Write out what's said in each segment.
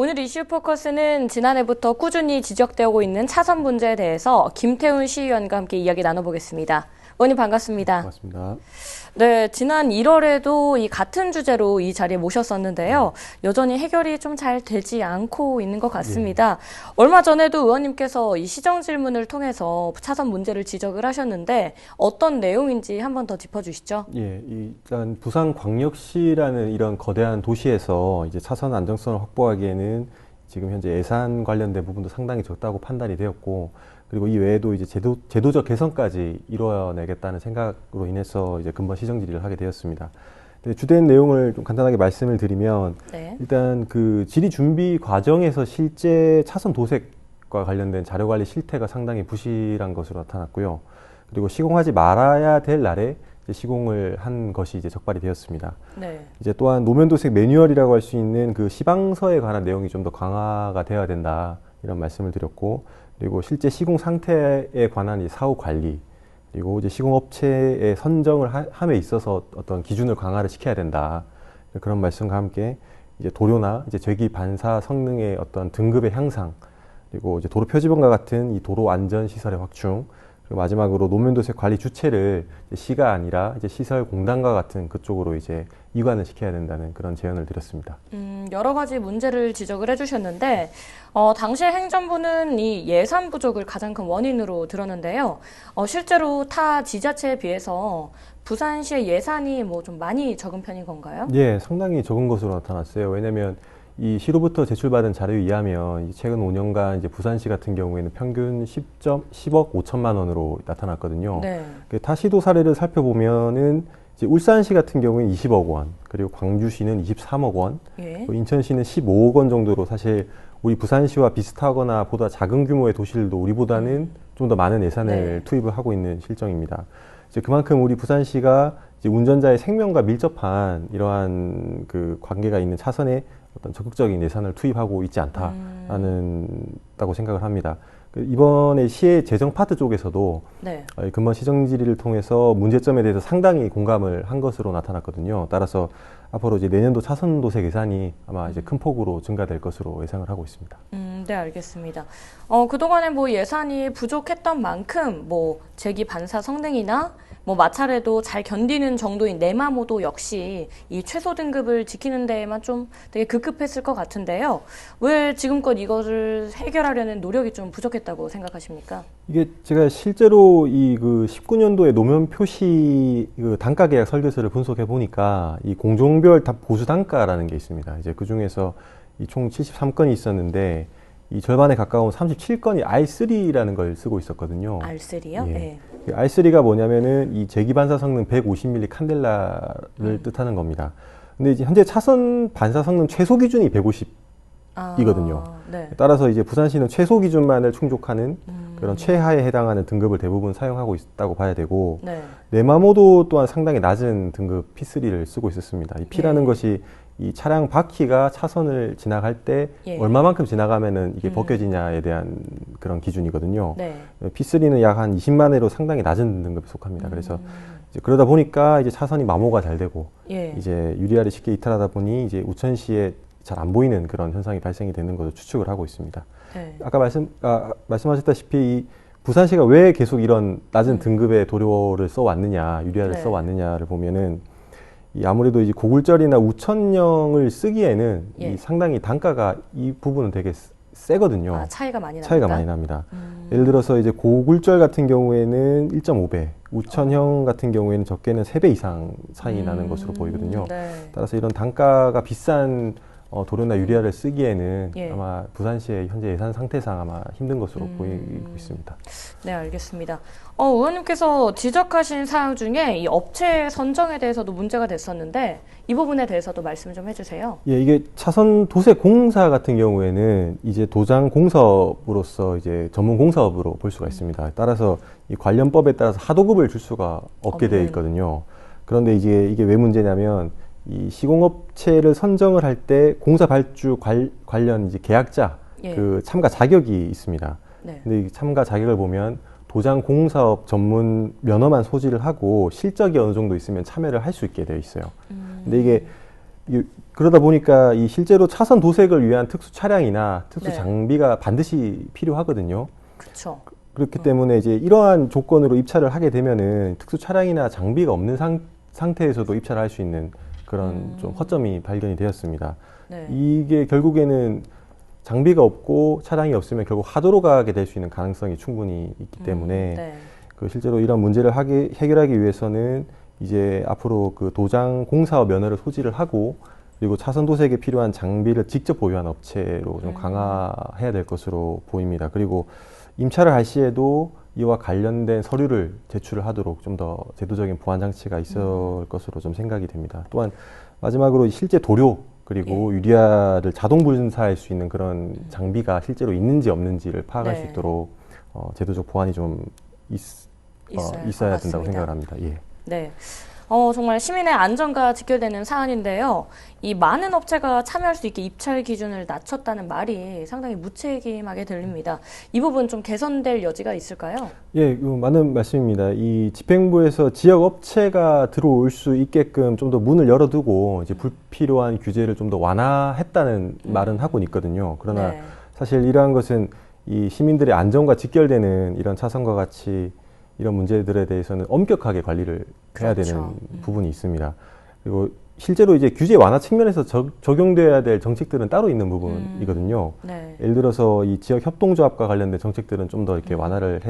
오늘 이슈 포커스는 지난해부터 꾸준히 지적되고 있는 차선 문제에 대해서 김태훈 시의원과 함께 이야기 나눠보겠습니다. 의원님 반갑습니다. 반갑습니다. 네, 지난 1월에도 이 같은 주제로 이 자리에 모셨었는데요. 여전히 해결이 좀 잘 되지 않고 있는 것 같습니다. 얼마 전에도 의원님께서 이 시정 질문을 통해서 차선 문제를 지적을 하셨는데 어떤 내용인지 한 번 더 짚어주시죠. 예, 일단 부산광역시라는 이런 거대한 도시에서 이제 차선 안정성을 확보하기에는 지금 현재 예산 관련된 부분도 상당히 적다고 판단이 되었고, 그리고 이 외에도 이제 제도적 개선까지 이뤄내겠다는 생각으로 인해서 이제 근본 시정 질의를 하게 되었습니다. 주된 내용을 좀 간단하게 말씀을 드리면, 일단 그 질의 준비 과정에서 실제 차선 도색과 관련된 자료 관리 실태가 상당히 부실한 것으로 나타났고요. 그리고 시공하지 말아야 될 날에 이제 시공을 한 것이 이제 적발이 되었습니다. 이제 또한 노면 도색 매뉴얼이라고 할 수 있는 그 시방서에 관한 내용이 좀 더 강화가 되어야 된다, 이런 말씀을 드렸고, 그리고 실제 시공 상태에 관한 이 사후 관리, 그리고 이제 시공업체의 선정을 함에 있어서 어떤 기준을 강화를 시켜야 된다, 그런 말씀과 함께 이제 도로나 이제 제기 반사 성능의 어떤 등급의 향상, 그리고 이제 도로 표지번과 같은 이 도로 안전 시설의 확충, 그리고 마지막으로 노면 도색 관리 주체를 시가 아니라 이제 시설 공단과 같은 그쪽으로 이제 이관을 시켜야 된다는 그런 제언을 드렸습니다. 여러 가지 문제를 지적을 해주셨는데, 당시 행정부는 이 예산 부족을 가장 큰 원인으로 들었는데요. 실제로 타 지자체에 비해서 부산시의 예산이 뭐 좀 많이 적은 편인 건가요? 예, 상당히 적은 것으로 나타났어요. 왜냐하면 이 시로부터 제출받은 자료에 의하면 최근 5년간 이제 부산시 같은 경우에는 평균 10억 5천만 원으로 나타났거든요. 타 시도 사례를 살펴보면은 이제 울산시 같은 경우에는 20억 원, 그리고 광주시는 23억 원, 인천시는 15억 원 정도로 사실 우리 부산시와 비슷하거나 보다 작은 규모의 도시들도 우리보다는 좀 더 많은 예산을 투입을 하고 있는 실정입니다. 이제 그만큼 우리 부산시가 이제 운전자의 생명과 밀접한 이러한 그 관계가 있는 차선에 어떤 적극적인 예산을 투입하고 있지 않다고 생각을 합니다. 이번에 시의 재정 파트 쪽에서도 근본 시정 질의를 통해서 문제점에 대해서 상당히 공감을 한 것으로 나타났거든요. 따라서 앞으로 이제 내년도 차선 도색 예산이 아마 이제 큰 폭으로 증가될 것으로 예상을 하고 있습니다. 네, 알겠습니다. 그동안에 뭐 예산이 부족했던 만큼 뭐 제기 반사 성능이나 뭐 마찰에도 잘 견디는 정도인 내마모도 역시 이 최소 등급을 지키는 데에만 좀 되게 급급했을 것 같은데요. 왜 지금껏 이것을 해결하려는 노력이 좀 부족했다고 생각하십니까? 이게 제가 실제로 이 그 19년도에 노면 표시 그 단가 계약 설계서를 분석해 보니까 이 공종별 보수 단가라는 게 있습니다. 이제 그 중에서 이 총 73건이 있었는데 이 절반에 가까운 37건이 R3라는 걸 쓰고 있었거든요. R3요? 예. R3가 뭐냐면은 이 제기 반사 성능 150mm 칸델라를 뜻하는 겁니다. 근데 이제 현재 차선 반사 성능 최소 기준이 150이거든요. 따라서 이제 부산시는 최소 기준만을 충족하는 그런 최하에 해당하는 등급을 대부분 사용하고 있다고 봐야 되고, 내마모도 또한 상당히 낮은 등급 P3를 쓰고 있었습니다. 이 P라는 것이 이 차량 바퀴가 차선을 지나갈 때 얼마만큼 지나가면은 이게 벗겨지냐에 대한 그런 기준이거든요. P3는 약 한 20만 회로 상당히 낮은 등급에 속합니다. 그래서 이제 그러다 보니까 이제 차선이 마모가 잘 되고 이제 유리알이 쉽게 이탈하다 보니 이제 우천시에 잘 안 보이는 그런 현상이 발생이 되는 것으로 추측을 하고 있습니다. 아까 말씀하셨다시피 이 부산시가 왜 계속 이런 낮은 등급의 도료를 써왔느냐, 유리알을 써왔느냐를 보면은 이 아무래도 이제 고굴절이나 우천형을 쓰기에는 이 상당히 단가가 이 부분은 되게 세거든요. 차이가 많이 납니다. 예를 들어서 이제 고굴절 같은 경우에는 1.5배, 우천형 같은 경우에는 적게는 3배 이상 차이 나는 것으로 보이거든요. 따라서 이런 단가가 비싼 도료나 유리알을 쓰기에는 아마 부산시의 현재 예산 상태상 아마 힘든 것으로 보이고 있습니다. 네, 알겠습니다. 의원님께서 지적하신 사항 중에 이 업체 선정에 대해서도 문제가 됐었는데 이 부분에 대해서도 말씀 좀 해주세요. 예, 이게 차선 도색 공사 같은 경우에는 이제 도장 공사업으로서 이제 전문 공사업으로 볼 수가 있습니다. 따라서 이 관련법에 따라서 하도급을 줄 수가 없게 되어 있거든요. 그런데 이게 왜 문제냐면 이 시공업체를 선정을 할 때 공사 발주 관련 이제 계약자 그 참가 자격이 있습니다. 근데 이 참가 자격을 보면 도장 공사업 전문 면허만 소지를 하고 실적이 어느 정도 있으면 참여를 할 수 있게 되어 있어요. 근데 이게 그러다 보니까 이 실제로 차선 도색을 위한 특수 차량이나 특수 네. 장비가 반드시 필요하거든요. 그렇죠. 그렇기 때문에 이제 이러한 조건으로 입찰을 하게 되면은 특수 차량이나 장비가 없는 상태에서도 입찰을 할 수 있는 그런 좀 허점이 발견이 되었습니다. 네. 이게 결국에는 장비가 없고 차량이 없으면 결국 하도로 가게 될 수 있는 가능성이 충분히 있기 때문에 네. 그 실제로 이런 문제를 해결하기 위해서는 이제 앞으로 그 도장 공사업 면허를 소지를 하고 그리고 차선 도색에 필요한 장비를 직접 보유한 업체로 좀 강화해야 될 것으로 보입니다. 그리고 임차를 할 시에도 이와 관련된 서류를 제출을 하도록 좀 더 제도적인 보안 장치가 있을 것으로 좀 생각이 됩니다. 또한 마지막으로 실제 도료 그리고 유리알을 자동 분사할 수 있는 그런 장비가 실제로 있는지 없는지를 파악할 수 네. 있도록 제도적 보완이 좀 있어야 된다고 생각을 합니다. 예. 네. 정말 시민의 안전과 직결되는 사안인데요. 이 많은 업체가 참여할 수 있게 입찰 기준을 낮췄다는 말이 상당히 무책임하게 들립니다. 이 부분 좀 개선될 여지가 있을까요? 예, 맞는 말씀입니다. 이 집행부에서 지역 업체가 들어올 수 있게끔 좀 더 문을 열어두고 이제 불필요한 규제를 좀 더 완화했다는 말은 하고 있거든요. 그러나 네. 사실 이러한 것은 이 시민들의 안전과 직결되는 이런 차선과 같이 이런 문제들에 대해서는 엄격하게 관리를 해야 그렇죠. 되는 부분이 있습니다. 그리고 실제로 이제 규제 완화 측면에서 적용돼야 될 정책들은 따로 있는 부분이거든요. 네. 예를 들어서 이 지역 협동조합과 관련된 정책들은 좀 더 이렇게 완화를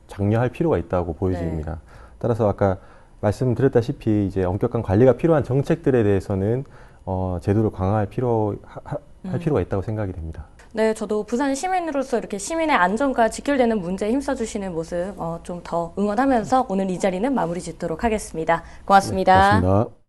장려할 필요가 있다고 보여집니다. 따라서 아까 말씀드렸다시피 이제 엄격한 관리가 필요한 정책들에 대해서는 제도를 강화할 필요가 있다고 생각이 됩니다. 네, 저도 부산 시민으로서 이렇게 시민의 안전과 직결되는 문제에 힘써주시는 모습 좀 더 응원하면서 오늘 이 자리는 마무리 짓도록 하겠습니다. 고맙습니다. 네, 고맙습니다.